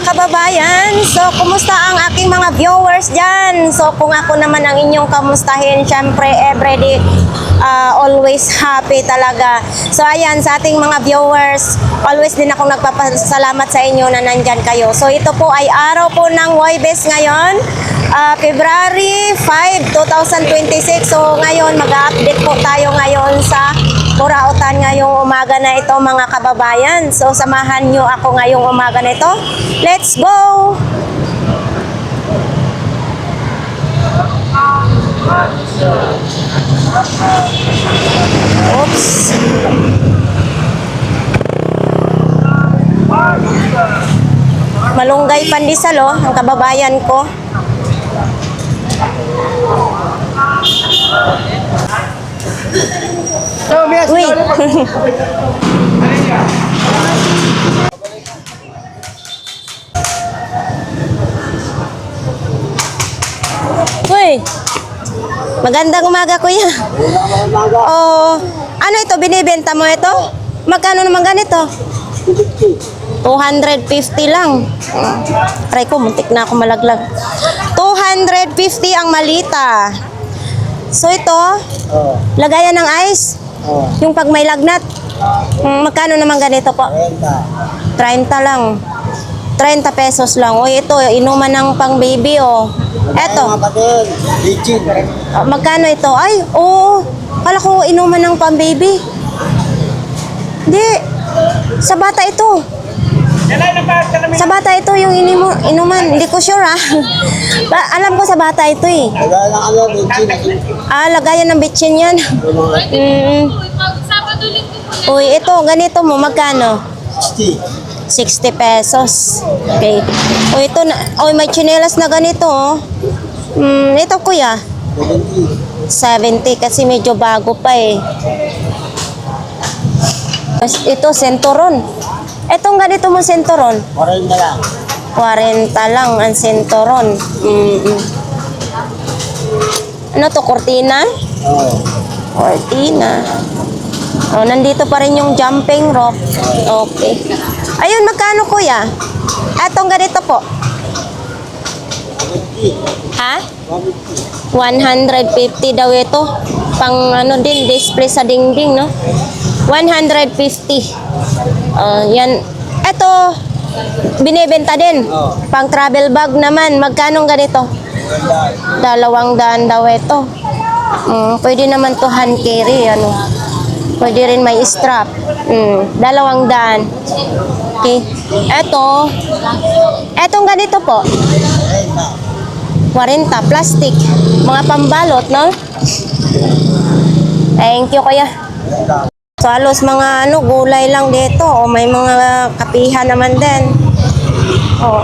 kababayan. So, kumusta ang aking mga viewers dyan? So, kung ako naman ang inyong kamustahin, syempre, everyday, always happy talaga. So, ayan, sa ating mga viewers, always din ako nagpapasalamat sa inyo na nandyan kayo. So, ito po ay araw po ng Huwebes ngayon, February 5, 2026. So, ngayon, mag-update po tayo ngayon sa Burautan ngayong umaga na ito, mga kababayan. So, samahan nyo ako ngayong umaga na ito. Let's go! Oops! Malunggay pandesal, oh, ang kababayan ko. Uy! Uy! Magandang umaga, kuya. Oh, ano ito? Binibenta mo ito? Magkano naman ganito? 250 lang. Try ko, muntik na ako malaglag. 250 ang malita. So ito, lagayan ng ice. Yung pag may lagnat. Magkano naman ganito po? 30 lang. 30 pesos lang. O ito, inuman ng pang baby, oh. Eto. Magkano ito? Ay, oo. Kala ko inuman ng pang baby. Hindi. Sa bata ito. Sa bata ito yung inuman. Hindi ko sure, ah. Alam ko sa bata ito, eh. Lagayan ng bitchin yan. Uy, ito, ganito mo. Magkano? 60 pesos. Okay. Uy, ito na. Uy, may chinelas na ganito, oh. Ito, kuya. 70 kasi medyo bago pa, eh. Ito, senturon. Itong ganito mo, senturon? 40 lang. 40 lang ang senturon. Ano to, cortina? Oo. Cortina. Oh, nandito pa rin yung jumping rope. Okay. Ayun, magkano, kuya? Etong ganito po. Ha? 150 daw ito. Pang ano din, display sa dingding, no? 150. Yan. Ito, binibenta din. Pang travel bag naman. Magkano ganito? 200 daw ito. Pwede naman to hand carry, ano. Pwede rin may strap. 200. Okay. Etong ganito po. 40, plastic. Mga pambalot, no? Thank you, kuya. So, halos mga gulay lang dito. O, may mga kapihan naman din. O.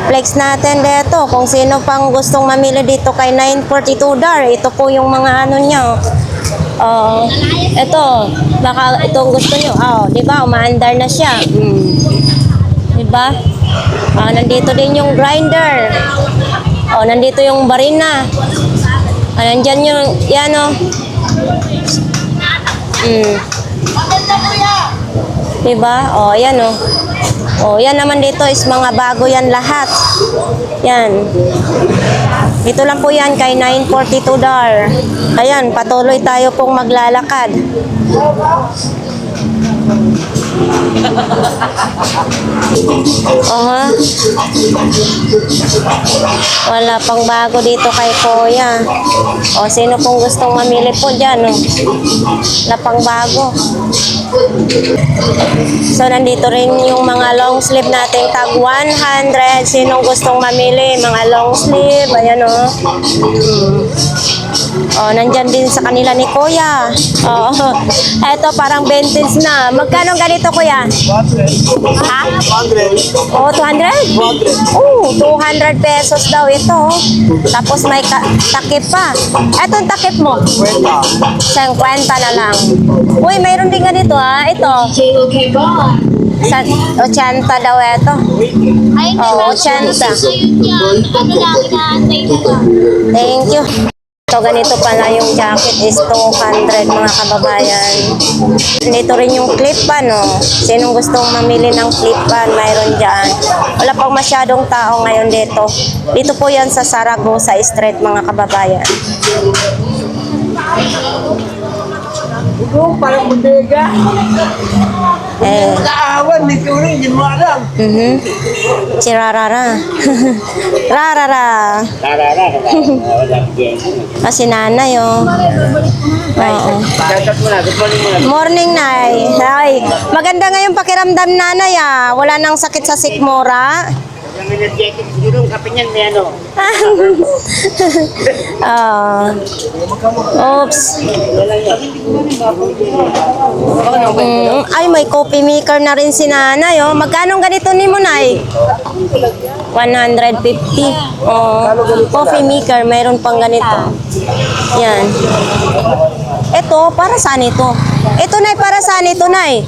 Flex natin dito. Kung sino pang gustong mamili dito kay 942 dar. Ito po yung mga ano niya. Ito. Baka itong gusto nyo. Diba? Umaandar na siya. Diba? Nandito din yung grinder. Nandito yung barina. Nandyan yung, yan, o. Diba? Yan, o. Yan naman dito is mga bago yan lahat. Yan. Dito lang po yan kay 942 dar. Ayan, patuloy tayo pong maglalakad. Wala pang bago dito kay kuya. Sino pong gustong mamili po dyan, wala pang bago. So, nandito rin yung mga long sleeve nating tag 100. Sinong gustong mamili? Mga long sleeve. Ayan, nandyan din sa kanila ni kuya. Eto, parang vintage na. Magkano ganito, kuya? Ha? 200? 200? 200 pesos daw ito. Tapos may takip pa. Etong takip mo? 50 na lang. Uy, mayroon din ganito, ha? Ito. 80 daw ito. 80. Thank you. So, ganito pala yung jacket is 200 mga kababayan. Dito rin yung clip pan, no? Sinong gustong mamili ng clip pan, mayroon dyan. Wala pang masyadong tao ngayon dito. Dito po yan sa Saragosa Street mga kababayan. Ito, parang bodega. Eh, Kaawan, may tuloy, hindi mo alam. si Rarara. Rarara. Kasi nanay, oh. Oo. Morning, Nay. Ay, maganda ngayong pakiramdam, nanay, ah. Wala nang sakit sa sikmura. Yung energetic, siguro ang kape niyan, may ano. Ah. Oops. Ay, may coffee maker na rin si nanay, oh. Magkano ganito ni mo, Nay? 150. Oh, coffee maker, mayroon pang ganito. Yan. Ito, para saan ito? Ito, Nay, para saan ito, Nay?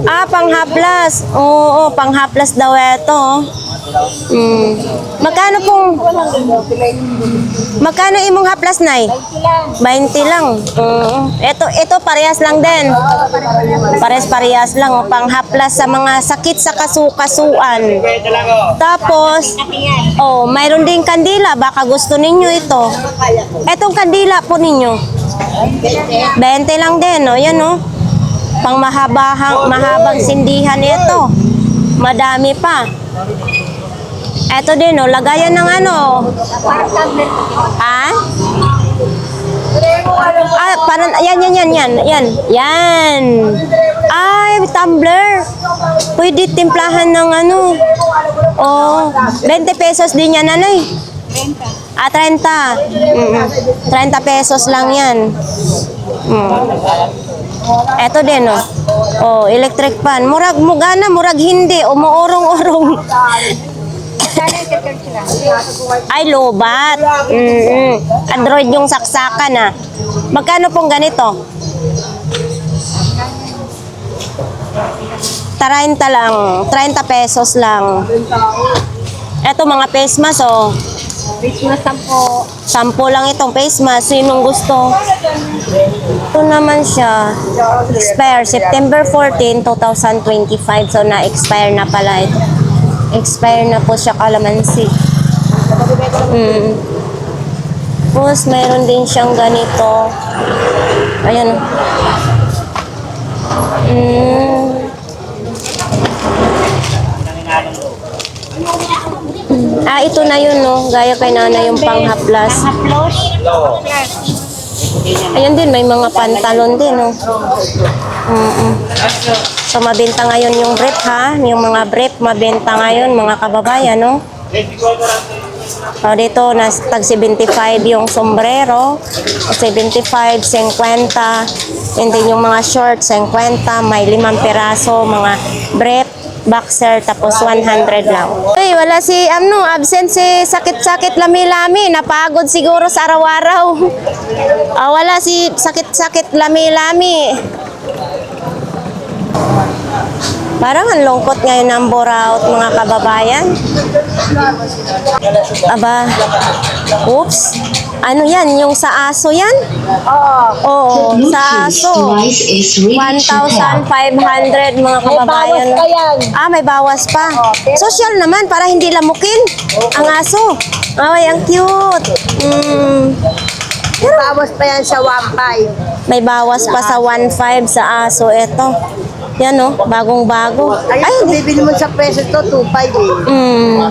Ah, pang-haplas. Oo, pang-haplas daw ito. Magkano imong haplas, Nay? 20 lang. Ito parehas lang din. Parehas lang, oh, pang-haplas sa mga sakit sa kasukasuan. Tapos, oh, mayroon ding kandila. Baka gusto ninyo ito. Etong kandila po ninyo. 20 lang din, oh. Yan, oh. Pang mahabang sindihan ito. Madami pa. Ito din, oh. Lagayan ng ano. Ha? Ah, parang, yan. Ay, tumbler. Pwede timplahan ng ano. Oh, 20 pesos din yan, nanay. 30. 30 pesos lang yan. Eto din, oh. Oh, electric fan. Murag mugana, murag hindi. Umuurong-urong. Ay, lobat. Android yung saksakan, ah. Magkano pong ganito? 30 lang. 30 pesos lang. Eto, mga face mask, oh. Face mask 10. 10 lang itong face mask. Sinong gusto? Ito naman siya. Expire September 14, 2025. So, na-expire na pala ito. Expire na po siya, kalamansi. Tapos, mayroon din siyang ganito. Ayan. Ah, ito na yun, no? Gaya kay nanay yung pang-haplas. Ayan din, may mga pantalon din, no? So, mabenta ngayon yung brief, ha? Yung mga brief, mabenta ngayon, mga kababayan, no? So, dito, tag 75 yung sombrero, 75, 50, and then yung mga short, 50, may 5 piraso, mga brief, boxer, tapos 100 lang. Uy, wala si, absent si sakit-sakit lami-lami. Napagod siguro sa araw-araw. Wala si sakit-sakit lami-lami. Parang ang lungkot ngayon ng Boraut, mga kababayan. Aba, oops. Ano yan? Yung sa aso yan? Oo, sa aso. 1,500 mga kababayan. May bawas pa yan. Ah, may bawas pa. Social naman, para hindi lamukin ang aso. Ay, ang cute. May bawas pa yan sa 1.5. May bawas pa sa 1,500 sa aso. Ito. Yan, oh, bagong-bago. Ay, kung bibili mo sa peso to, 2.5 eh.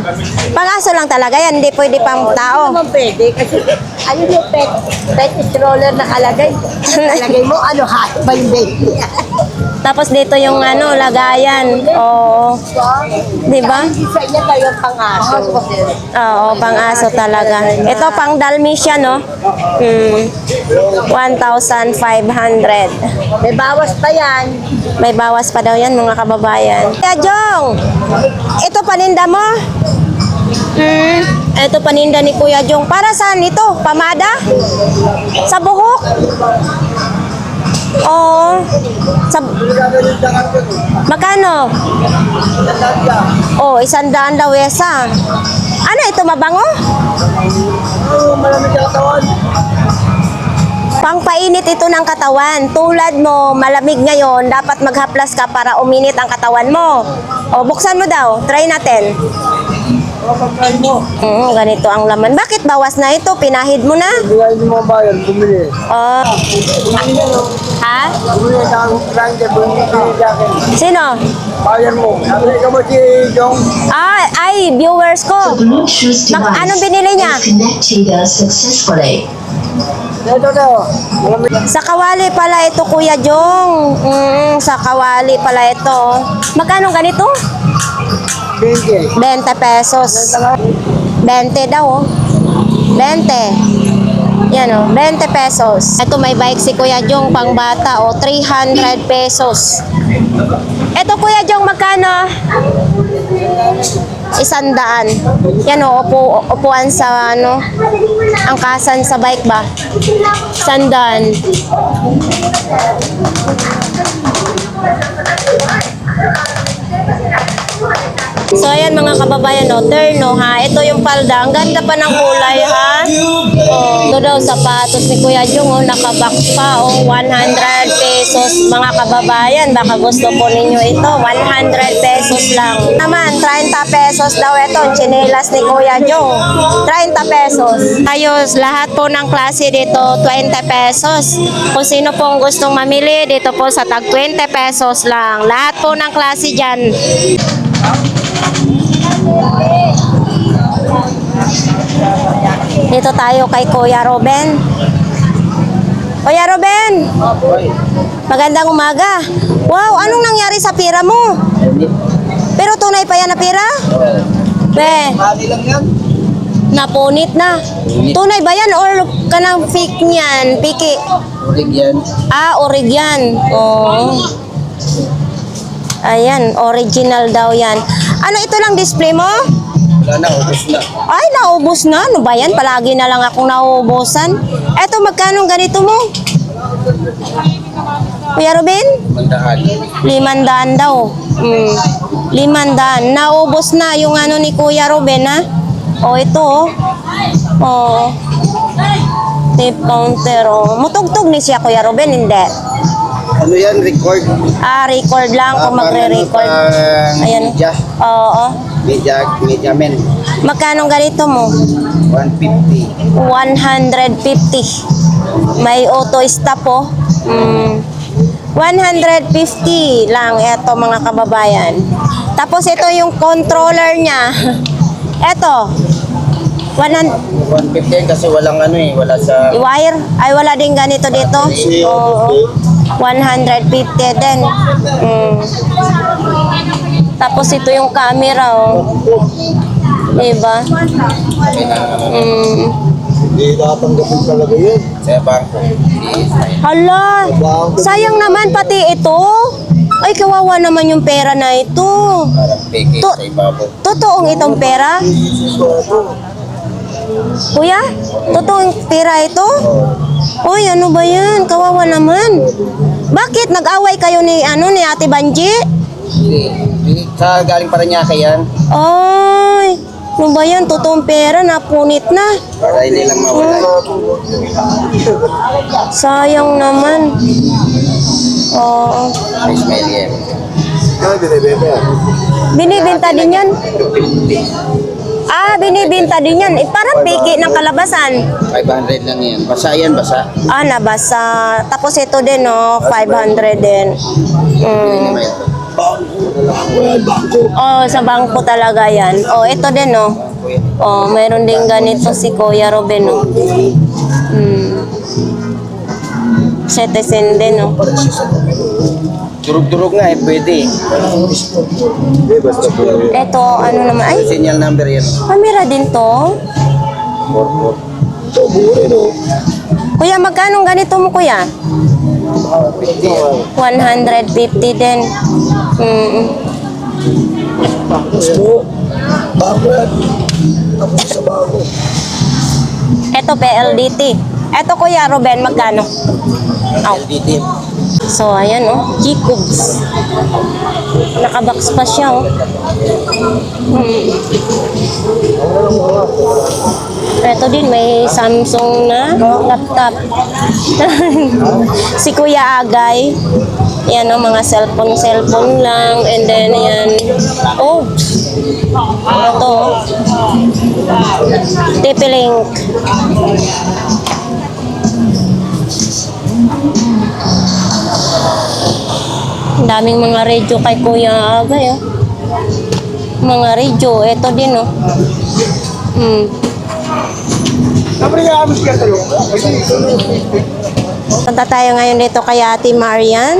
Pang-aso lang talaga yan, hindi pwede pang tao. Hindi naman pwede kasi ayun yung pet stroller nakalagay. Nakalagay mo, hot ba yung baby? Tapos dito yung lagayan. Oo. Di ba? Hindi sa inyo tayo pang-aso. Oo, pang-aso talaga. Ito pang Dalmatian, no? 1,500. May bawas pa yan. May bawas pa daw yan, mga kababayan. Kaya Jong, ito paninda mo? Ito paninda ni Kuya Jong. Para saan ito? Pamada? Sa buhok? Oo. Magkano? Oh, 100 daw isa. Ano ito, mabango? Malamig sa katawan. Pangpainit ito ng katawan. Tulad mo, malamig ngayon, dapat maghaplas ka para uminit ang katawan mo. O, buksan mo daw. Try natin. Kapag mo. Ganito ang laman. Bakit bawas na ito? Pinahid mo na? Bigay mo mga bayan, bumili. Oh. Ha? Bumili sa ang grande, bumili sa akin. Sino? Bayan mo. Sabi ka mo si Jong. Ay, viewers ko. Bluetooth device Anong binili niya? is connected successfully. Ito daw. Malamig. Sa kawali pala ito, Kuya Jong. Sa kawali pala ito. Magkano ganito? 20. 20 pesos. 20 daw, oh. 20. Yan, oh. 20 pesos. Ito, may bike si Kuya Jong, pang bata, oh. 300 pesos. Ito, Kuya Jong, magkano? 100. Yan, oh. Upuan sa, ano, angkasan sa bike ba? 100. So, ayan mga kababayan, no, terno ha. Ito yung palda. Ang ganda pa ng kulay, ha. Oh, ito daw sapatos ni Kuya Jong, oh, nakabox pa, oh, 100 pesos. Mga kababayan, baka gusto po ninyo ito, 100 pesos lang. Naman, 30 pesos daw ito, chinelas ni Kuya Jong. 30 pesos. Ayos, lahat po ng klase dito, 20 pesos. Kung sino pong gustong mamili, dito po sa tag 20 pesos lang. Lahat po ng klase dyan. Dito tayo kay Kuya Ruben. Kuya Ruben, magandang umaga. Wow, anong nangyari sa pira mo? Pero tunay pa yan na pira? Mali lang yan. Napunit na. Tunay ba yan or kanang fake niyan? Piki? Ulig yan. Orig yan. Oh. Ayan, original daw yan. Ano ito lang display mo? Wala na, ubos na. Ay, naubos na. Ano ba yan? Palagi na lang akong nauubusan. Eto, magkano ganito mo? Kuya Ruben? 500 daw. 500. Naubos na yung ano ni Kuya Ruben, ha? O, ito, oh. Oh. Tip counter, oh. Mutugtog ni siya, Kuya Ruben, hindi. Ano yan, record? Record lang kung magre-record. Ayan. Media. Oo. Media men. Magkano ganito mo? 150. 150. May auto stop, oh. 150 lang ito mga kababayan. Tapos ito yung controller niya. Ito. 150 kasi walang ano eh, wala sa... Wire? Ay, wala din ganito dito? Oo. 150 din. Tapos ito yung camera, oh. Diba? Hindi nakatanggapin talaga yun. Sa bangko. Hala, sayang naman pati ito. Ay, kawawa naman yung pera na ito. Parang peke To- sa ibabaw. Totoong itong pera? Kuya, totoong pera ito? Uy, ano ba yan? Kawawa naman. Bakit? Nag-away kayo ni Ate Banji? Hindi. Sa galing Paranaque yan. Ay, ano ba yan? Totoong pera, napunit na. Para hindi lang mawala. Sayang naman. Oo. May smell yan. Binibenta din yan? 250. Binibenta din yan. Parang piki ng kalabasan. 500 lang yan. Basa yan, basa. Nabasa. Tapos ito din, 500 din. Sa bangko talaga yan. Ito din, meron din ganito si Kuya Ruben, Citizen din, Durug-durug nga eh, pwede. Ito, ano naman, ay, Signal number yan. camera din to. Kuya, magkano ganito mo, Kuya? 150 din. Ito, PLDT. Ito, Kuya Ruben, magkano? LDT. So, ayan, Jacobs. Nakabox pa siya, Ito din, may Samsung na laptop. Si Kuya Agay. Yan o, mga cellphone lang. And then, yan. Oh! Ito. TP-Link. Ang daming mga radio kay Kuya Agay, oh. Mga radio. Ito din, oh. Punta tayo ngayon dito kay Ate Marian.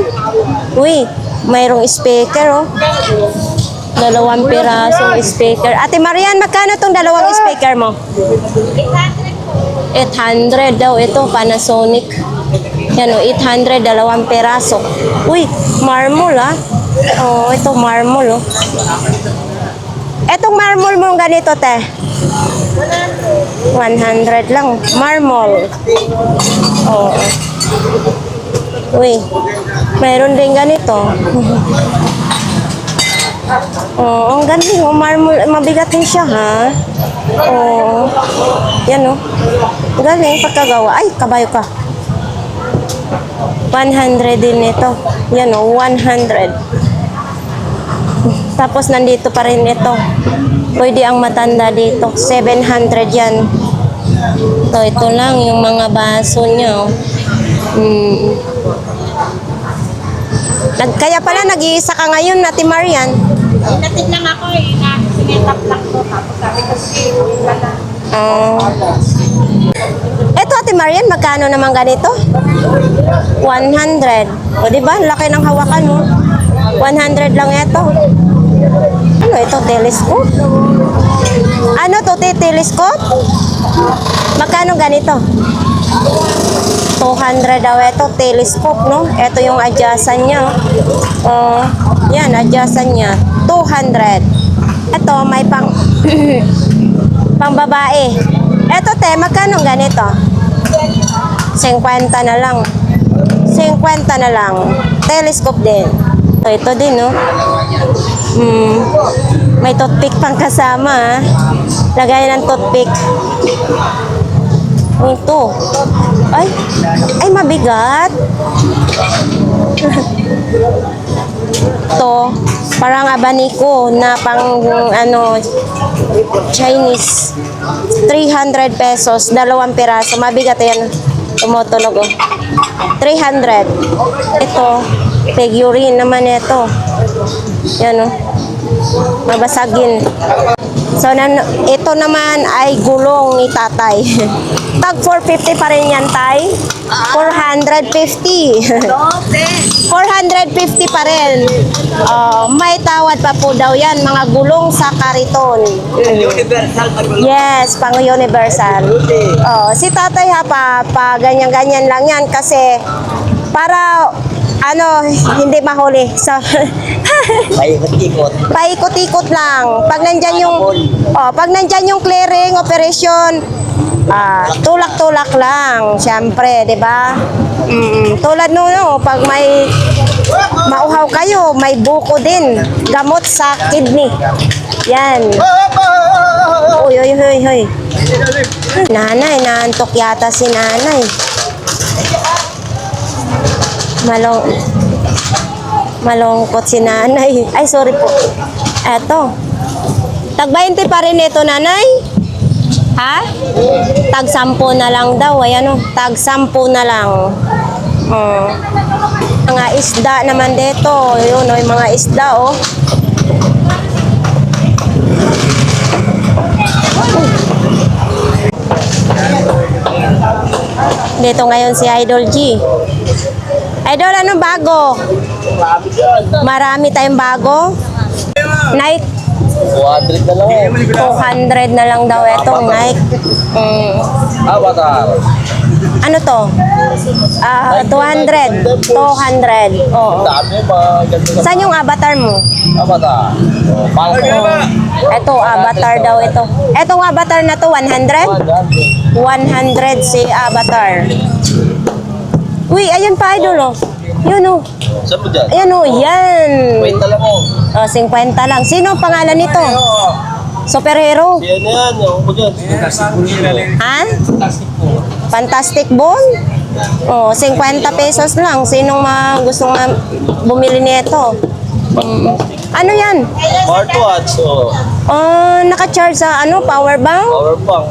Uy, mayroong speaker, oh. 2 pirasong speaker. Ate Marian, magkano tong 2 speaker mo? 800 daw. Ito, Panasonic. Yan, oh, 800, 2 piraso. Uy, marmol, ah. Oh, ito, marmol, oh. Etong marmol mo ganito, te? 100 lang. Marmol. Oh. Uy, mayroon din ganito. Oh, ang galing, oh, marmol. Mabigat din siya, ha? Oh. Yan, oh. Galing, pagkagawa. Ay, kabayo ka. 100 din ito. Yan, oh, 100. Tapos nandito pa rin ito. Pwede ang matanda dito. 700 yan. Ito lang yung mga baso niya. Oh. Kaya pala nag-iisa ka ngayon, Ate Marian. Natin lang ako eh, na sinetap lang ko. Tapos sabi ko Ito, Ate Marian, magkano naman ganito? 100. O, diba? Laki ng hawakan mo. 100 lang ito. Ano ito? Telescope? Ano to? Telescope? Magkano ganito? 200 daw ito. Telescope, no? Ito yung adjustan niya. Yan, adjustan niya. 200. Ito, may pang pang babae. Ito, te, magkano ganito? 50 na lang. 50 na lang. Telescope din. Ito din, no? May toothpick pang kasama, ha? Lagay ng toothpick. Ito. Ay, mabigat. Ito, parang abaniko na pang, Chinese. 300 pesos, 2 piraso. Mabigat yan. Tumutunog, oh. 300. Ito, figurine naman ito. Yan, oh. Mabasagin. So, ito naman ay gulong ni tatay. Tag 450 pa rin yan, tay. 450. 450 pa rin. May tawad pa po daw yan. Mga gulong sa kariton. Yes, pang universal. Si tatay ha, pa ganyan-ganyan lang yan kasi para hindi mahuli. So, paikot-ikot lang. Pag nandyan yung clearing operation, tulak-tulak lang. Siyempre, 'di ba? Tulad no, pag may mauhaw kayo, may buko din. Gamot sa kidney. Yan. Uy. Nanay, naantok yata si nanay. Malungkot si nanay. Ay, sorry po. Eto. Tag 20 pa rin ito, nanay? Ha? Tag 10 na lang daw. Ayan, oh. Tag 10 na lang. Mga isda naman dito. Yun, oh, yung mga isda, oh. Dito ngayon si Idol G. Idol, anong bago? Marami tayong bago. Nike. 200 na lang eh. 200 na lang daw itong Nike. Avatar. Ano to? 200. 200. Oo. Dami pa. Saan yung avatar mo? Avatar. Ito, avatar daw ito. Etong avatar na to, 100? 100 si avatar. Uy, ayun pa, Idol, oh. Yun, oh. Saan mo dyan? Ayan, oh, yan. Wait na lang oh. 50 lang. Sino ang pangalan nito? Superhero. Yan yan, yung ko dyan. Ha? Fantastic Ball? Oh, 50 pesos lang. Sinong gusto nga bumili nito? Ano yan? Smartwatch, oh. Oh, naka-charge sa power bank? Power bank.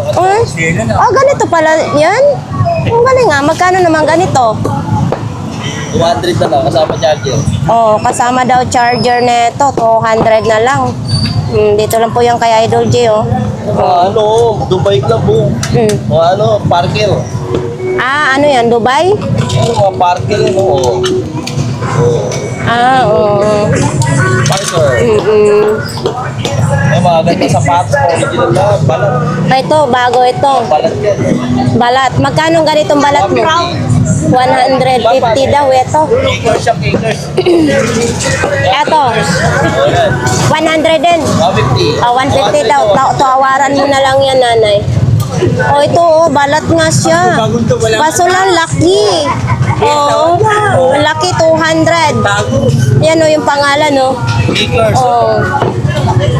Oh, ganito pala yan? Ang galing nga. Magkano naman ganito? 200 na lang, kasama charger. Oh, kasama daw charger nito. 200 na lang. Dito lang po yung kay Idol J, oh. Dubai Club, oh. Mga parker. Ah, ano yan? Dubai? Mga parker, oh. Ah, oo. Parker. May mga ganda sapatos, original na, balat. Ito, bago ito. Balat yan. Balat. Magkano ganitong balat mo? 150 daw ito. Kickers siya, kickers. Ito, Oh, yan. 100 din. 150. 150 daw. Tawaran mo na lang yan, nanay. Oh, ito, balat nga siya. Kaso lang, laki. Oh, laki 200. Yan o, yung pangalan, oh. Kickers. Oh.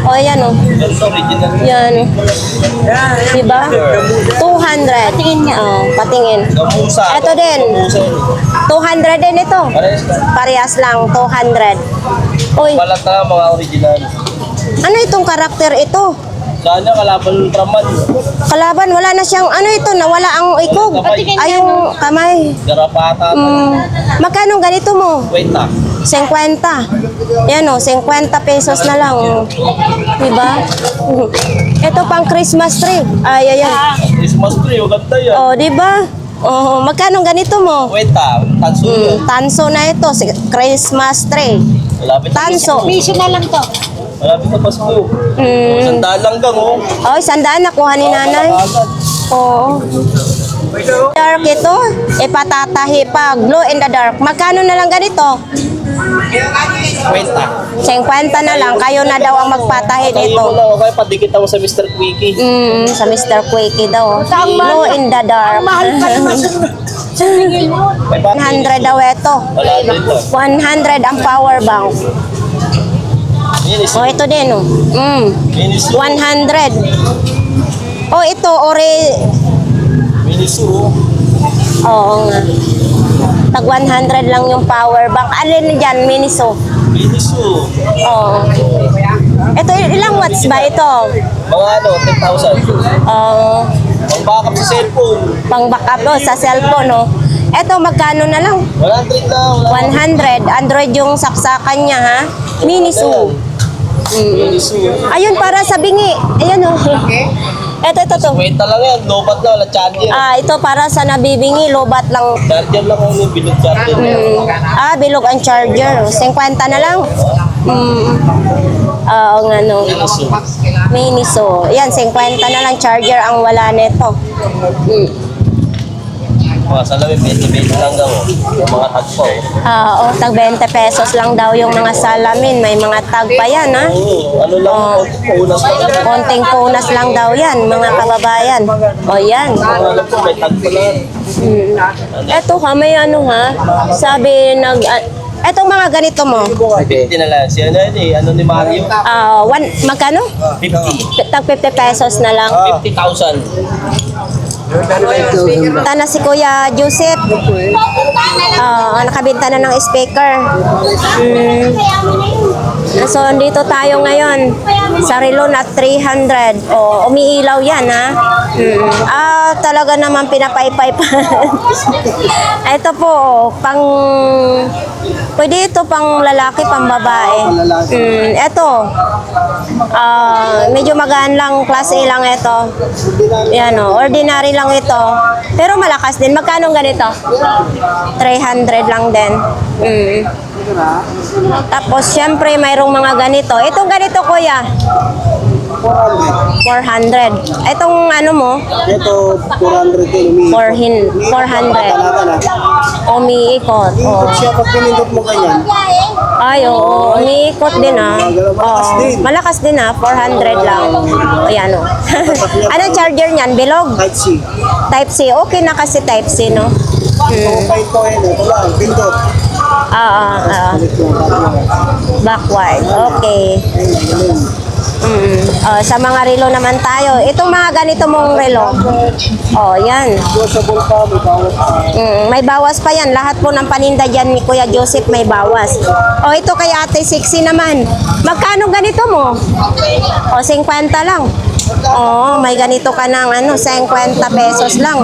Oh, yan o. Ganito, original. Yan. Diba? 200. Patingin niya. Oh, patingin. Gamusa. Ito din. Gamusa. 200 din ito. Parehas ka. Parehas lang, 200. Uy, Balat na, mga original. ano itong karakter ito? Saan niya, kalaban ng traman. Kalaban, wala na siyang, ano ito, nawala ang ikog. Ay, yung kamay. Garapata. Magkano ganito mo? Wait na. 50. Yan o, 50 pesos na lang. Oh. Diba? Ito pang Christmas tree. Ay, ayan. Christmas tree, yung ganda yan. Oh, diba? Oh, magkano ganito mo? Wait na, tanso yan. Tanso na ito, Christmas tree. Malapit na. Tanso. Piso na lang to. Malapit na Pasko. Sandaan lang gang, oh. Oh, 100 nakuha ni nanay. Oo. Dark ito, ipatatahi pa. Glow in the dark. Magkano na lang ganito? Wait na. 50 na lang. Kayo na daw ang magpatahi Tayo nito. mo lang, okay, padikit ako sa Mr. Quickie. Sa Mr. Quickie daw. Glow in the dark. Mahal pa naman sa tingin mo. 100 daw ito. Wala din to. 100 ang power bank. Minis. Oh, ito din. Oh. Minis. 100. Oh, ito, Minis, oh. Oo nga. Tag 100 lang yung power bank. Alin dyan, Miniso? Minis, oh. Oo. Ito, ilang watts ba ito? Mga 10,000. Oo. Ang backup sa cellphone. Pang backup sa cellphone, no? Ito, magkano na lang? 100 na. 100. Android yung saksakan niya, ha? Miniso. Minis, oh. Ayun, para sa bingi. Ayan, oh. Ito. Wait na lang yan. Lobat na, wala charger. Ito para sa nabibingi, lobat lang. Charger lang yung bilog charger. Bilog ang charger. 50 na lang. Oo nga, no. Minis, oh. Miniso. Yan, 50 na lang charger ang wala nito. Mga salamin, 20 lang daw. Oh. Yung mga tagpo. Tag 20 pesos lang daw yung mga salamin. May mga tag pa yan, ha? Oo, ano lang, punas lang. Konting punas lang daw yan, mga kababayan. O yan. Alam ko, may tag pa lang. Eto ha, may ano ha. Sabi etong mga ganito mo. 50 na lang. Siya na yun eh. Ano ni Mario? Magkano? 50. Tag 50 pesos na lang. 50,000. Tana si Kuya Joseph. Nakabinta na ng speaker. So, dito tayo ngayon. Sa Rilon at 300. Umiilaw yan, ha? Talaga naman pinapaypay pa. Ito po, pwede ito pang lalaki, pang babae. Ito, medyo magaan lang, class A lang ito. Yan o, ordinary lang ito. Pero malakas din. Magkano ganito? 300 lang din. Tapos, syempre, mayroong mga ganito. Itong ganito, kuya. 400. Itong ano mo? Ito, 400 din. 400. Umiikot. Oh. Siya pag pinindot mo ganyan. Ay, oo. Umiikot din, ha. Malakas din, ha. 400 lang. Ayan, o. Anong charger niyan? Bilog? Type C. Type C. Okay na kasi Type C, no? Kahit ko yan, ito lang, pindot. Backward. Okay. Sa mga relo naman tayo. Itong mga ganito mong relo. Oh, yan. Usable pa, may bawat May bawas pa yan. Lahat po ng paninda dyan ni Kuya Joseph may bawas. Oh, ito kay Ate Sixy naman. Magkano ganito mo? Oh, 50 lang. Oh, may ganito ka ng 50 pesos lang.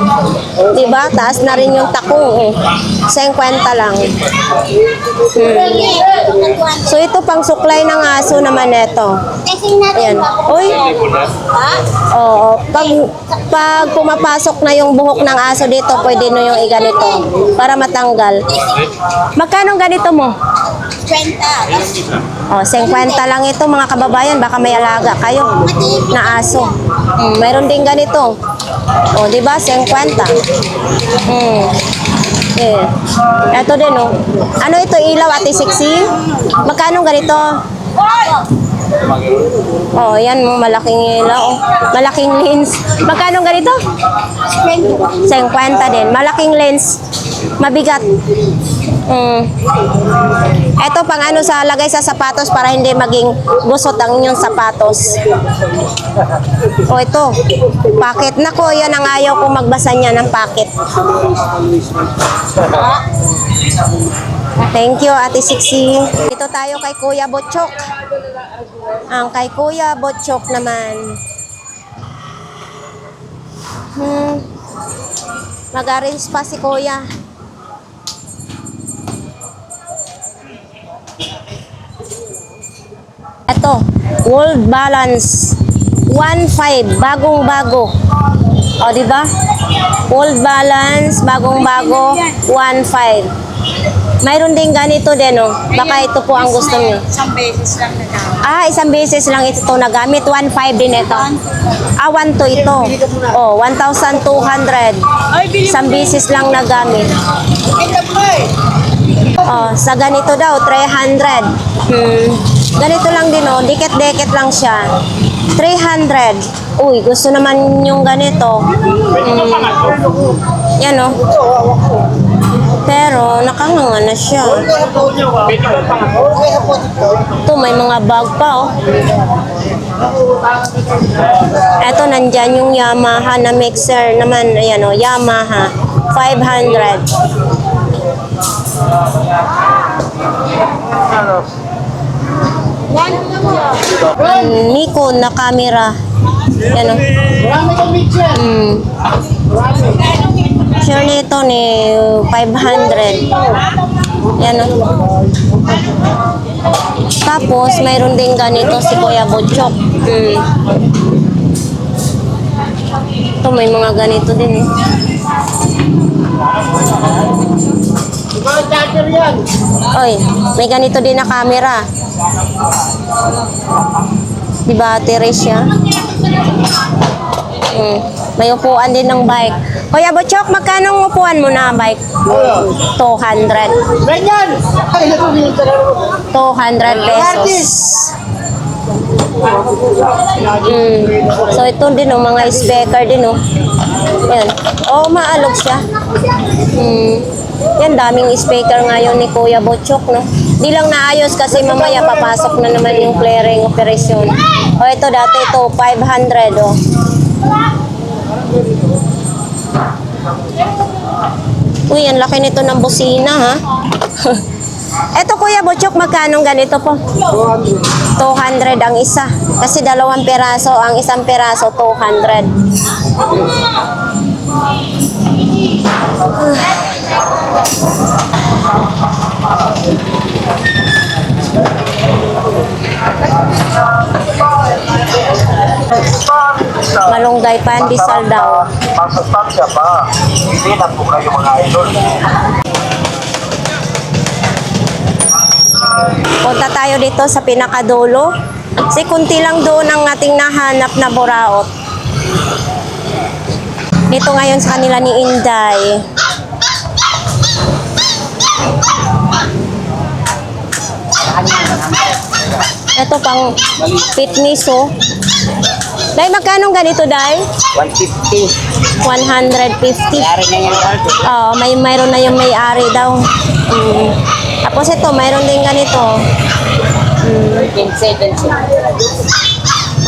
'Di ba? Taas na rin yung takong. 50 lang. So ito pang suklay ng aso naman ito. Ayan. Uy. Oo. Pag pumapasok na yung buhok ng aso dito, pwede na yung iganito para matanggal. Magkano ganito mo? 20. Oh, 50 lang ito mga kababayan. Baka may alaga kayo na aso. Mayroon din ganito. Oh, di ba? 50. Eh. Ito din, oh. Ano ito, ilaw, Ate Sixy? Magkano ganito? Oh, yan mo, malaking ilaw. Oh. Malaking lens. Magkano ganito? 50 din. Malaking lens. Mabigat. Ito pang sa lagay sa sapatos para hindi maging gusot ang inyong sapatos. O ito, packet. Nako, yan ang ayaw kong magbasa niya ng packet. Thank you, Ate Sixy. Dito tayo kay Kuya Botchok. Ang kay Kuya Botchok naman. Mag-arrange pa si Kuya. Ito, World Balance 1.5, bagong-bago. O, di ba? World Balance, bagong-bago, 1.5. Mayroon din ganito din, oh. Baka ito po ang gusto niyo. Isang beses lang na daw. Isang beses lang ito nagamit. 1.5 din ito. 1.2 ito. Oh, 1,200. Isang beses lang nagamit. Oh, sa ganito daw, 300. Ganito lang din, oh. Dikit-dikit lang siya. 300. Uy, gusto naman yung ganito. Yan, oh. Pero, nakanganga na siya. Ito, may mga bag pa, oh. Ito, nandyan yung Yamaha na mixer naman. Ayan, oh, Yamaha. 500. Nikon na camera. Yan, oh. Sure nito ni 500. Yan, oh. Tapos mayroon din ganito si Kuya Botchok. Ito may mga ganito din, eh. Oy, may ganito din na camera. Di battery siya. May upuan din ng bike. Kuya Botchok, magkano ang upuan mo na bike? 200. 200 pesos. So ito din, oh, mga speaker din, oh. Yan. Oh, maalog siya. Yan, daming speaker ngayon ni Kuya Botchok, no? Di lang naayos kasi mamaya papasok na naman yung clearing operation. O, ito dati ito, 500, oh. Uy, ang laki nito ng busina, ha? Eto, Kuya Botchok, magkano ganito po? 200 ang isa. Kasi 2 peraso, ang isang peraso, 200. Malunggay pandesal daw. Masustansya pa. Hindi na po kayo mga idol. Punta tayo dito sa pinakadulo. Kasi kunti lang doon ang ating nahanap na buraot. Dito ngayon sa kanila ni Inday. Ito pang fitness, oh. Day, magkano ganito, Day? 150. 150. Yari na yan. Mayroon na yung may-ari daw. Tapos ito, mayroon din ganito. 15.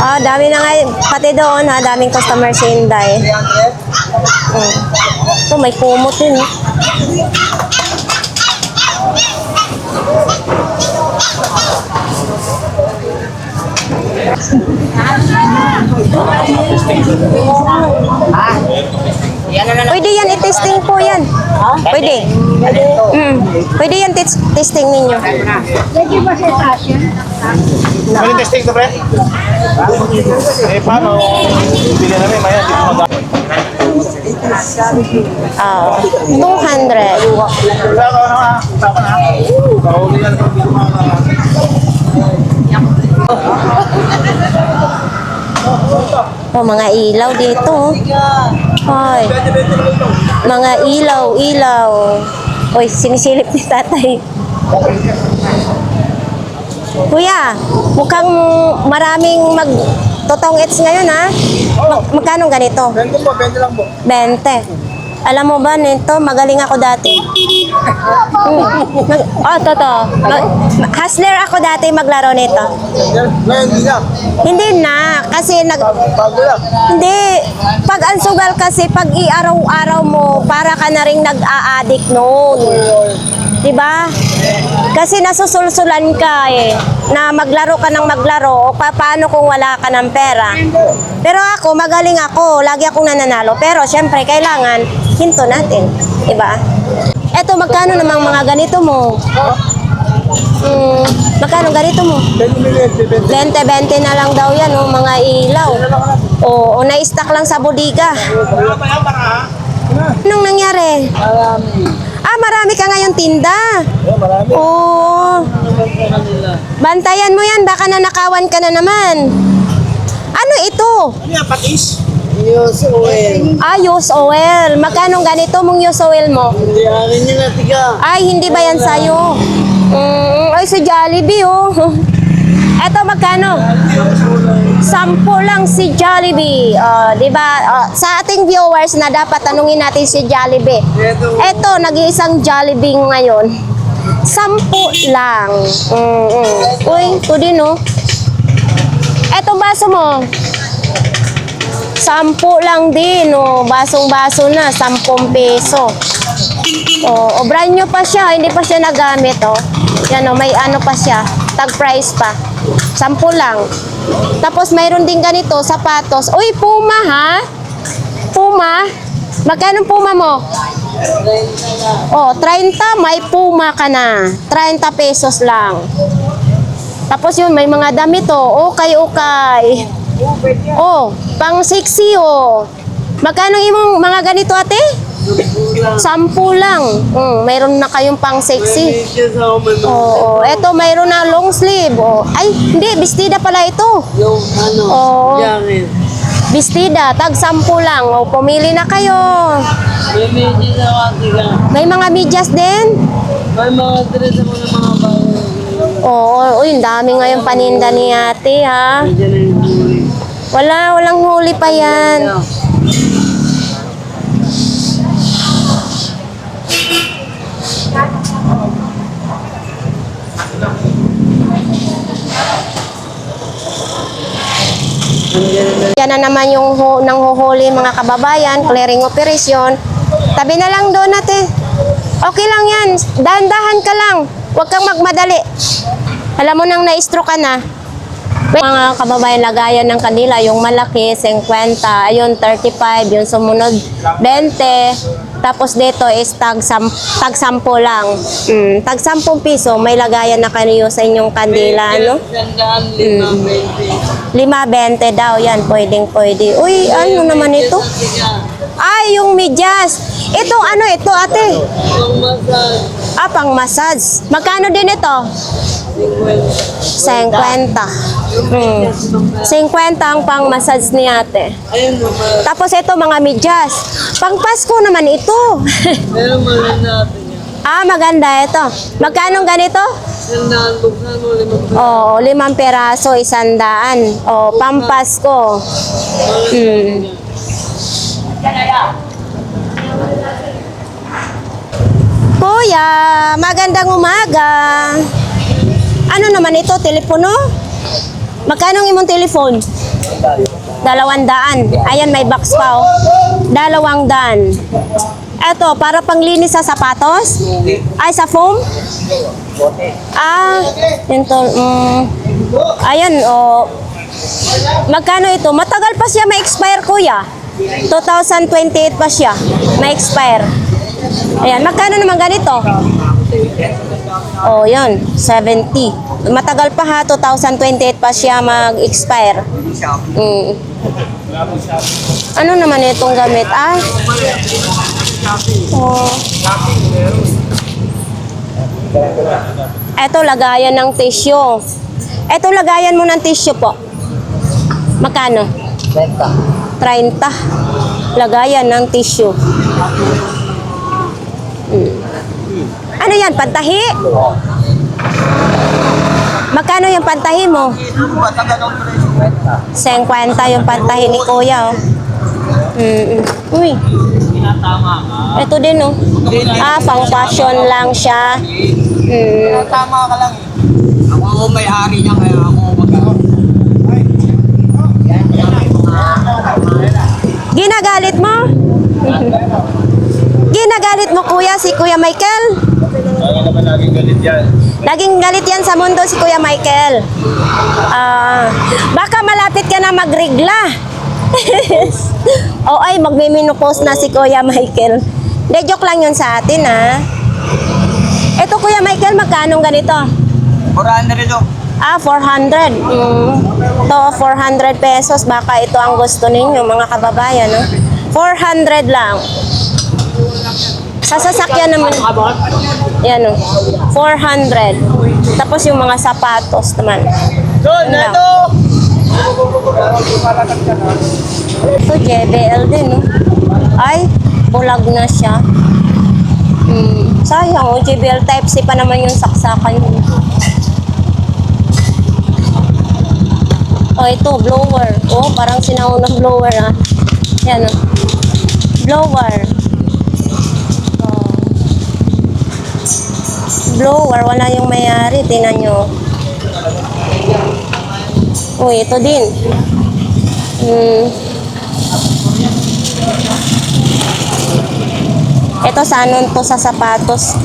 Ah, dami na nga. Pati doon ha, daming customer si Inday. Ito, may kumot yun. Pwede yan, i-testing po yan. Pwede. Pwede yan, testing ninyo. Pwede ba siya tasya? Pwede testing to, pre? Eh, paano? Bili namin, maya, di ko mag- 200. Wala ka na, tama na. Kahuli na lang, di ko mga- Oh, mga ilaw dito. Hoy. Mga ilaw. Hoy, sinisilip ni tatay. Kuya, mukhang maraming magtotong-its ngayon ha? Magkano ganito? 20 po, 20 lang po. 20. Alam mo ba nito, magaling ako dati. Totoo. Hustler ako dati maglaro nito. Ngayon, hindi na. Hindi na, kasi Bago lang. hindi. Pag ang sugal kasi, pag i-araw-araw mo, para ka na rin nag-a-addict noon. Diba? Kasi nasusulsulan ka na maglaro ka ng maglaro, o paano kung wala ka ng pera. Pero ako, magaling ako, lagi akong nananalo. Pero syempre, kailangan, hinto natin. Diba? Eto, magkano namang mga ganito mo? Magkano ganito mo? 20 na lang daw yan, mga ilaw. O na-stock lang sa bodega. Anong nangyari? Marami ka ngayon tinda. Marami. Oo. Bantayan mo yan, baka nanakawan ka na naman. Ano ito? Ano yan, patis? Yes, oil. Used oil. Magkano ganito mong used oil mo? Hindi, akin yun na, tiga. Ay, hindi ba yan sa'yo? Ay, si Jollibee, Eto, magkano? 10 lang si Jollibee. Di ba? Sa ating viewers na dapat tanungin natin si Jollibee. Eto, nag-iisang Jollibee ngayon. 10 lang. Uy, ito din, Eto, baso mo. 10 lang din, Basong-baso na, 10 peso. Brand new pa siya, hindi pa siya nagamit, Yan, may ano pa siya, tag price pa. 10 lang. Tapos mayroon din ganito, sapatos. Uy, Puma ha? Puma? Magkano Puma mo? 30, may Puma ka na. 30 pesos lang. Tapos yun, may mga damit, Okay. Pang sexy, Magkano imong mga ganito, ate? 10 lang. Mayroon na kayong pang sexy. Eto mayroon na long sleeve. Ay, hindi, bestida pala ito. Yung ano, jacket. Bestida, tag 10 lang. Pumili na kayo. May medyo na ka. May mga medyas din. May mga dress ako ng mga bago. Uy, ang dami ngayon paninda ni ate, ha? Medyo na yung huli. Walang huli pa yan. Yan na naman yung nanghuhuli mga kababayan, clearing operation. Tabi na lang doon natin. Okay lang yan, dahan-dahan ka lang. Huwag kang magmadali. Alam mo nang na-stroke ka na. Mga kababayan, lagayan ng kanila, yung malaki, 50, ayun, 35, yung sumunod, 20. Tapos dito is tag 10 lang. Tag 10 piso, may lagayan na kayo sa inyong kandila, no? 5.20 daw, yan, pwede. Uy, ano naman ito? Ay, yung medyas. Ito, ano ito, ate? Pang massage. Magkano din ito? 50. 50 ang pang massage ni ate. Tapos ito, mga medyas. Pang Pasko naman ito. Pero maganda natin yan. Maganda ito. Magkano ganito? Sandaan, buksan mo 5 5 peraso, 100. Pampasko. Kuya, magandang umaga. Ano naman ito, telepono? Magkano ang imong telefon? 200. Ayan, may box pa oh. 200. Eto, para panglinis sa sapatos? Ay, sa foam? Ah, yun to. Ayan, oh. Magkano ito? Matagal pa siya ma-expire, kuya. 2028 pa siya ma-expire. Ayan, magkano naman ganito? Oh, yun, 70. Matagal pa ha, 2028 pa siya mag-expire. Ano naman itong gamit? Ah? Oh. Ito, lagayan ng tissue. Ito, lagayan mo ng tissue po. Magkano? 30. Lagayan ng tissue. Ano yan? Pantahi? Magkano yung pantahi mo? 50 yung pantahi ni kuya. Oh. Uy. Ito din oh. Ah, pang fashion lang siya. Tama ka lang eh. Ako may-ari niya kaya ako Ginagalit mo? Ginagalit mo kuya si Kuya Michael? Kaya naman laging galit yan. Laging galit yan sa mundo si Kuya Michael. Baka malapit ka na magrigla. O ay, magmiminopause na si Kuya Michael. Hindi, joke lang yun sa atin ha. Ito Kuya Michael, magkano ganito? 400 ito. Ah, 400. Ito, 400 pesos. Baka ito ang gusto ninyo, mga kababayan. No? 400 lang. Sa sasakyan naman. Yan o. 400. Tapos yung mga sapatos naman. Doon, Yan lang. ito! Ito, JBL din. No? Ay, bulag na siya. Sayang, oh, JBL Type C pa naman yung saksakan. Oh, ito, blower. Oh, parang sinaunang blower, ah. Yan, oh. Blower. Oh. Blower, wala yung mayari. Tingnan nyo. Oh, ito din. Ito, sanon to sa sapatos.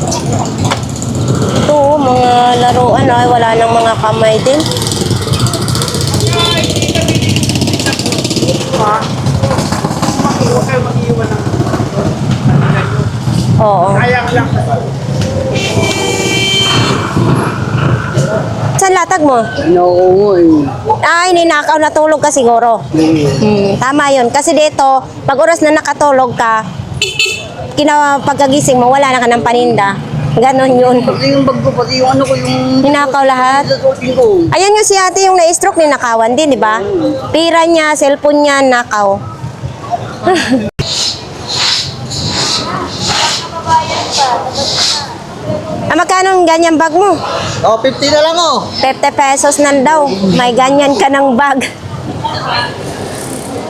Ito, oh, mga laruan. Ay, wala nang mga kamay din. Oo. Saan latag mo? Ay, ninakaw, natulog ka siguro. Tama yun. Kasi dito, pag oras na nakatulog ka, pagkagising mo, wala na ka ng paninda. Ganon yun. Pati yung bag ko, pati yung ano ko, yung... Ninakaw lahat. Susuotin ko. Ayan yung si ate yung na-stroke, ninakawan din, di ba? Pira niya, cellphone niya, nakaw. Magkano ang ganyan bag mo? Oh, 50 na lang oh. 50 pesos nan daw. May ganyan ka ng bag.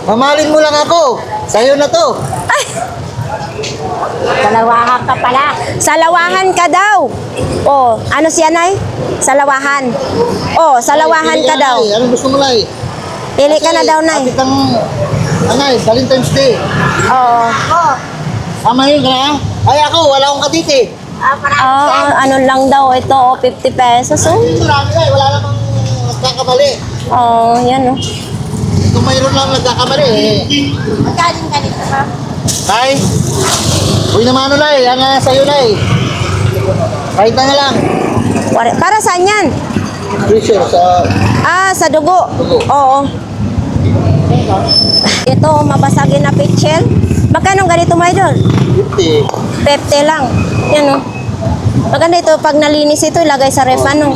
Mamahalin mo lang ako. Sa'yo na to. Ay! Salawahan ka pala. Salawahan ka daw. Oh, ano siya, Nay? Salawahan. Oh, salawahan ka daw. Ay, anong gusto mo, Lai? Pili ka na daw, Nay. Kapit ng... Anay, Valentine's Day. Oo. Tama yun ka na? Ay ako, wala akong katiti. Oh, ano lang daw ito, oh, 50 pesos. Oh, Marami na, wala namang nagkakamali. oh yan oh. Kung mayroon lang nagkakamali eh. Magkaling ganito ka? Ay, uy naman ano Lai, yan na sa'yo Lai. Kahit na lang. Para saan yan? Pressure sa... Ah, sa dugo. Oo. Ito, mabasagin na pitchel. Magkano ganito, my idol? 50. 50 lang. Yan oh. Maganda ito, pag nalinis ito, ilagay sa ref, ano?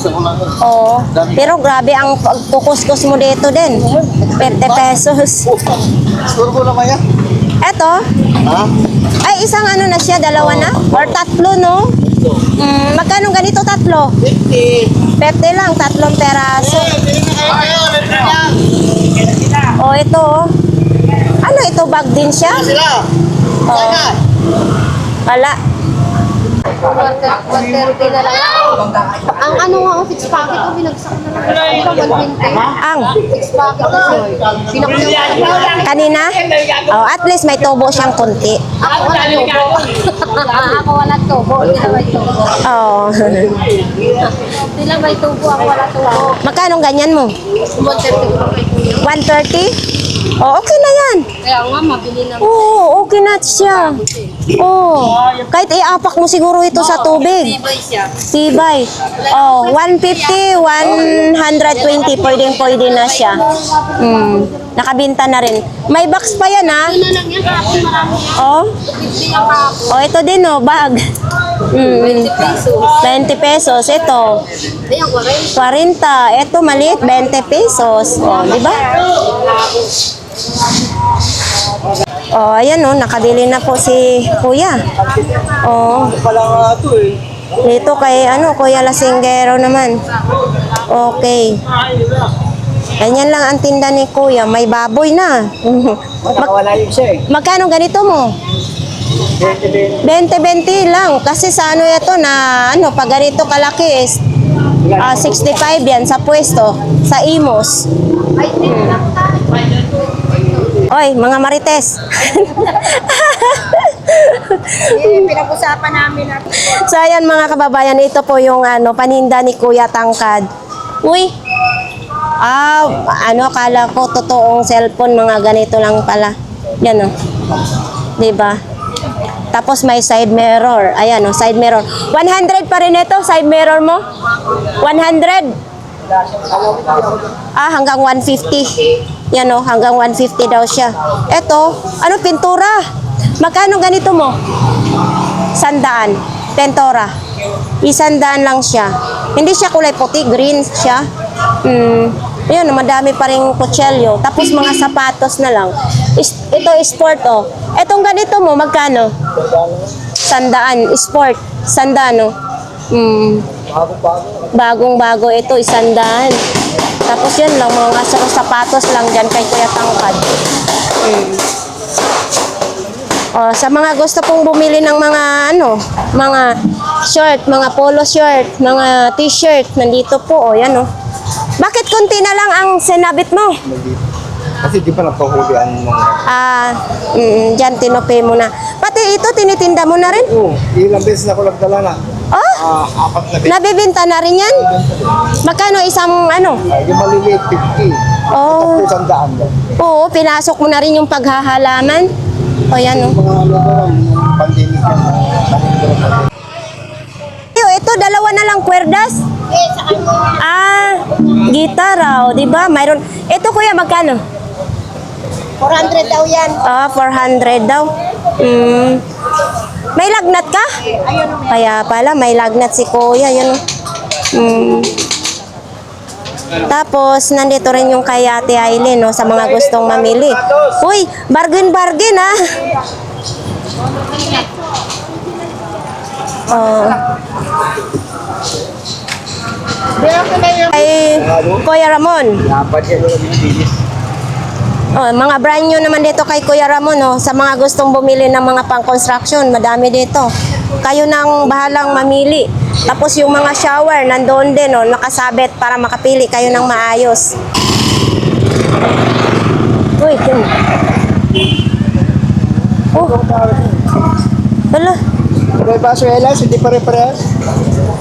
Oo. Pero grabe ang pagkukuskus mo dito din. 50 pesos. Store ko naman yan. Eto, Ha? ay isang ano na siya, dalawa na? Or tatlo, no? Magkano ganito tatlo? 50. 50 lang, tatlong peraso. Pili na kayo, ready na. Oh, ito oh. Ano ito, bag din siya? Sila. Sana. Wala. 130 na lang. Ang ano nga, 6 packet, binagsak na lang. Ang Pinakulayan. kanina? Oh, at least may tubo siyang konti. Ako wala tubo. Ako wala tubo. Sila may tubo. Oh. Sila may tubo. Ako wala tubo. Magkano ganyan mo? 130? Oh, okay na yan. Kaya nga, mabili na. Oo, okay na siya. Oh, kahit iapak mo siguro ito sa tubig. Tibay siya. Tibay. Oh, 150, 120, pwede na siya. Nakabinta na rin. May box pa yan ha. Ano lang yan? Kahapon marami yan. Oh, 50 ang kahapon. oh ito din oh, bag. 20 pesos. 20 pesos. Ito, Ayan, 40. 40. Ito maliit, 20 pesos. Oh, di ba? Oh, ayan oh, nakabili na po si Kuya. Oh. Dito kay Kuya Lasinggero naman. Okay. Ganyan lang ang tinda ni Kuya. May baboy na. Nakawala yun siya eh. Magkano ganito mo? 20-20 lang. Kasi sa ito na, pag ganito kalaki is 65 yan sa pwesto. Sa Imos. Oy, mga marites. Pinag-usapan namin natin. So ayan mga kababayan, ito po yung paninda ni Kuya Tangkad. Uy. Kala ko totoong cellphone, mga ganito lang pala. Yan oh. 'Di ba? Tapos may side mirror. Ayan oh, side mirror. 100 pa rin ito, side mirror mo? 100. Hanggang 150. Yan oh, hanggang 150 daw siya. Ito, pintura. Magkano ganito mo? 100. Tentora. 100 lang siya. Hindi siya kulay puti, green siya. Ayun, madami pa rin kutselyo. Tapos mga sapatos na lang. Ito sport oh. Etong ganito mo, magkano? 100. Sport. 100 no? Bagong-bago ito, 100. Tapos yan lang, mga sapatos lang dyan kay Kuya Tangkad. Sa mga gusto pong bumili ng mga mga short, mga polo shirt, mga t-shirt, nandito po, yan oh. Bakit konti na lang ang sinabit mo? Kasi di ba napahuli ang mga... Dyan tinupi mo na. Pati ito, tinitinda mo na rin? Oo, ilang beses na ako nagdala na. Oh, 4 na beses. nabibinta na rin yan? Magkano isang Yung maliliit, 50. Oh, 100 lang. oo, pinasok mo na rin yung paghahalaman. O yan oh. Mga pandemic yan. Ito, dalawa na lang kwerdas. Gitar raw, di ba? Mayroon. Ito kuya, magkano? 400 daw yan. 400 daw. May lagnat ka? Kaya pala, may lagnat si kuya. Yan oh. Tapos, nandito rin yung kay Ate Aileen, no, sa mga gustong mamili. Uy, bargain ha. Ay, Kuya Ramon. Dapat yan yung bilis. Mga brand new naman dito kay Kuya Ramon, sa mga gustong bumili ng mga pang-construction, madami dito. Kayo nang bahalang mamili. Tapos yung mga shower, nandoon din, nakasabit para makapili kayo ng maayos. Uy, yun. Wala. Pero yung basuelas, hindi pare-parehas.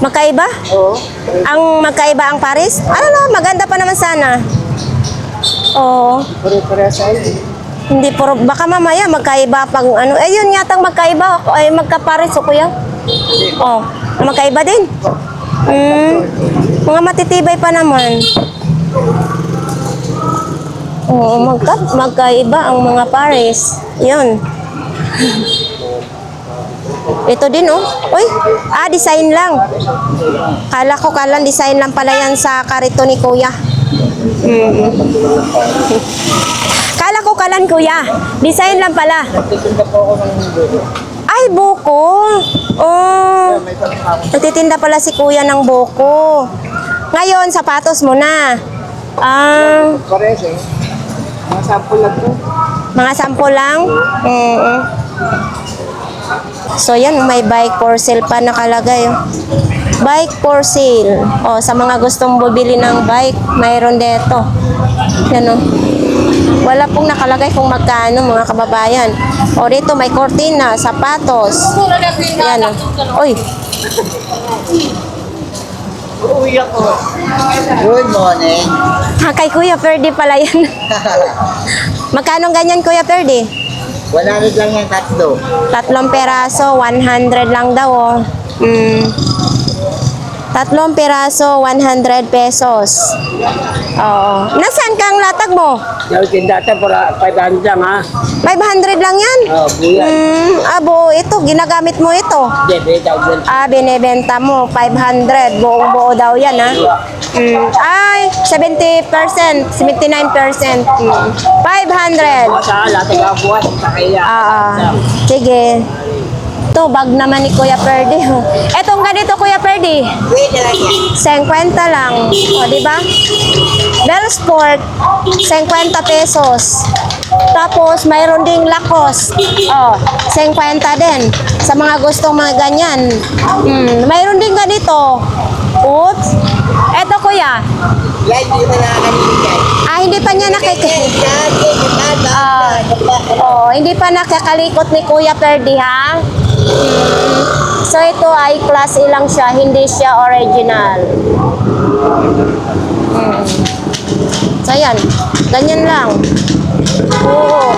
Magkaiba? Oo. Ang magkaiba ang Paris? Maganda pa naman sana. Oo. Pare-parehas ay. Hindi puro, baka mamaya magkaiba pag yun yatang magkaiba, ay magka-Paris o kuya? Magkaiba din. Mga matitibay pa naman. Magkaiba ang mga Paris. Yun. Ito din Uy, design lang. Kala design lang pala yan sa karito ni kuya. Kala ko kuya. Design lang pala. Ay, buko. Nagtitinda pala si kuya ng buko. Ngayon, sapatos mo na. Parehas eh. Mga sample lang po. Mga sample lang? So yan, may bike for sale pa nakalagay. Bike for sale. O, sa mga gustong bumili ng bike, mayroon dito. Yan o. Wala pong nakalagay kung magkano mga kababayan. O, dito may cortina, sapatos. Yan o. Uy, Good morning. kay Kuya Ferdy pala yan. Magkano ganyan Kuya Ferdy? 100 lang yung tatlo. Tatlong peraso, 100 lang daw oh. Tatlong peraso, 100 pesos. Oo. Nasaan kang latag mo? Yung tindata para 500 lang ha. 500 lang yan? Buyan. Abo, ito, ginagamit mo ito. Debe, tawag Binibenta mo, 500. Buong-buo daw yan, ha? Ay, 70%, 79%. 500. sa lahat ng buwan sa kaya. Sige. Ito, bag naman ni Kuya Ferdy. Etong ganito, Kuya Ferdy. 50 lang. O, di ba? Bell Sport, 50 pesos. Tapos, mayroon ding Lacoste. O, 50 din. Sa mga gustong mga ganyan. Mayroon din ganito. Oops. Eto, Kuya. Yan, hindi mo nakakalimutan. Hindi pa niya hindi pa nakakalikot ni Kuya Ferdy, ha? So, ito ay class A lang siya, hindi siya original. So, yan. Ganyan lang. Oo,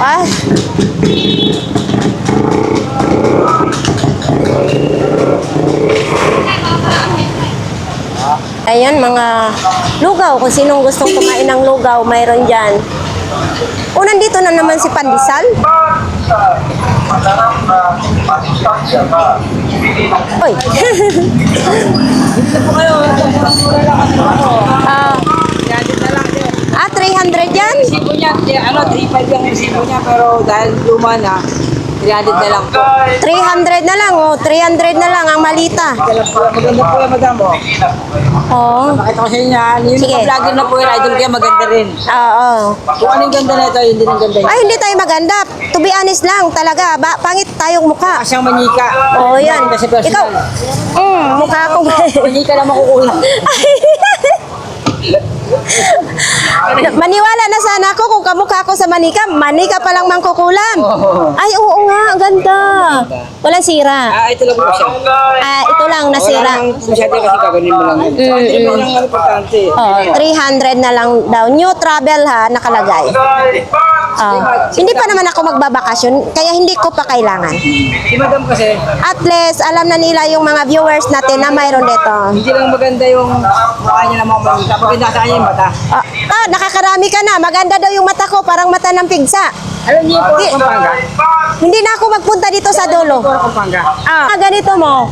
Ayan, mga lugaw. Kung sinong gustong kumain ng lugaw, mayroon dyan. O, nandito na naman si Pandesal. Oy. Ah, 300 yan? Resibo niya, 3.5 yung resibo niya, pero dahil luma na, 300 na lang po. 300 na lang, oh. 300 na lang ang malita. Maganda po yung madam mo. Oo. Pakita ko sa inyo, yung Sige. mga vlogger na po yung idol kaya maganda rin. Oo. Kung ano yung ganda na ito, yun din ang ganda niya. Ay, hindi tayo maganda. To be honest lang, talaga. Pangit tayong mukha. Kasyang manika. Oo, yan. Kasi Ikaw, personal. mukha ko. Manika na makukulang. Maniwala na sana ako kung kamukha ko sa manika. Manika palang mangkukulam. Ay, oo nga. Ang ganda. Walang sira. Ito lang po siya. Ito lang nasira. Wala lang masyado kasi kaganin mo lang yun. Hindi mo lang ang importante. 300 na lang daw. New travel ha, nakalagay. Hindi pa naman ako magbabakasyon, kaya hindi ko pa kailangan. Si madam kasi, At least, alam na nila yung mga viewers natin na mayroon dito. hindi lang maganda yung mukha niya na mga manika. Maganda sa kanya yung mata. Nakakarami ka na. Maganda daw yung mata ko, parang mata ng pigsa. Alam niyo po ang Pampanga? Hindi na ako magpunta dito sa dulo. Pampanga. Ganito mo.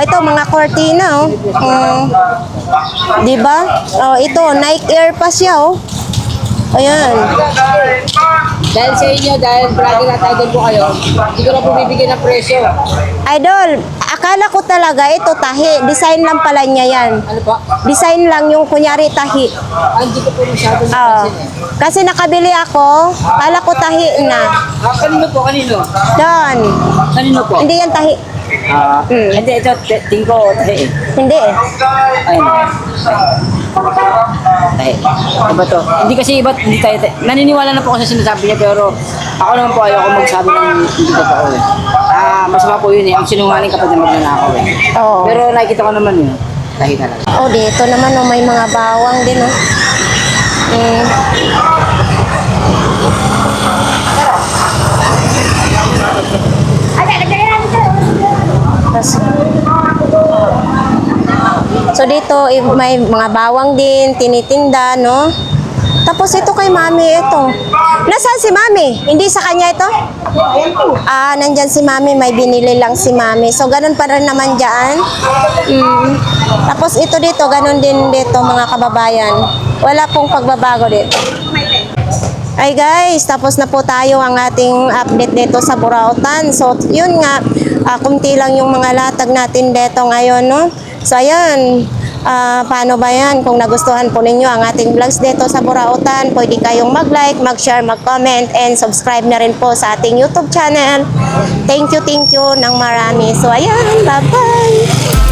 Ito, mga cortina, oh. Diba? Ito, Nike Air pa siya, oh. Ayan. Dahil sa inyo, dahil vlogger at idol po kayo, hindi ko na po bibigyan ng presyo. Idol, akala ko talaga ito tahi. Design lang pala niya yan. Ano po? Design lang yung kunyari tahi. Hindi ko po masyado napansin eh. Kasi nakabili ako, kala ko tahi na. Kanino po? Kanino? Doon. Kanino po? Hindi yan tahi. Hindi, ito, tingin ko, tahi. Hindi eh. Ayun. Tahi. Iba to. Hindi kasi iba, hindi tayo. Naniniwala na po ako sa sinasabi niya, pero ako naman po ayoko magsabi ng hindi totoo eh. Masama po yun eh. Ang sinungaling kapag na magnanakaw eh. Oo. Pero nakikita ko naman yun. Tahi na lang. Dito naman may mga bawang din, oh. So dito may mga bawang din, tinitinda, no? Tapos ito kay Mami, ito. Nasaan si Mami? Hindi sa kanya ito? Nandyan si Mami, may binili lang si Mami. So ganun pa rin naman dyan. Tapos ito dito, ganun din dito mga kababayan. Wala pong pagbabago dito. Ay guys, tapos na po tayo ang ating update dito sa Burautan. So yun nga, kunti lang yung mga latag natin dito ngayon, no? So ayan, paano ba yan? Kung nagustuhan po ninyo ang ating vlogs dito sa Burautan, pwede kayong mag-like, mag-share, mag-comment, and subscribe na rin po sa ating YouTube channel. Thank you ng marami. So, ayan, bye-bye!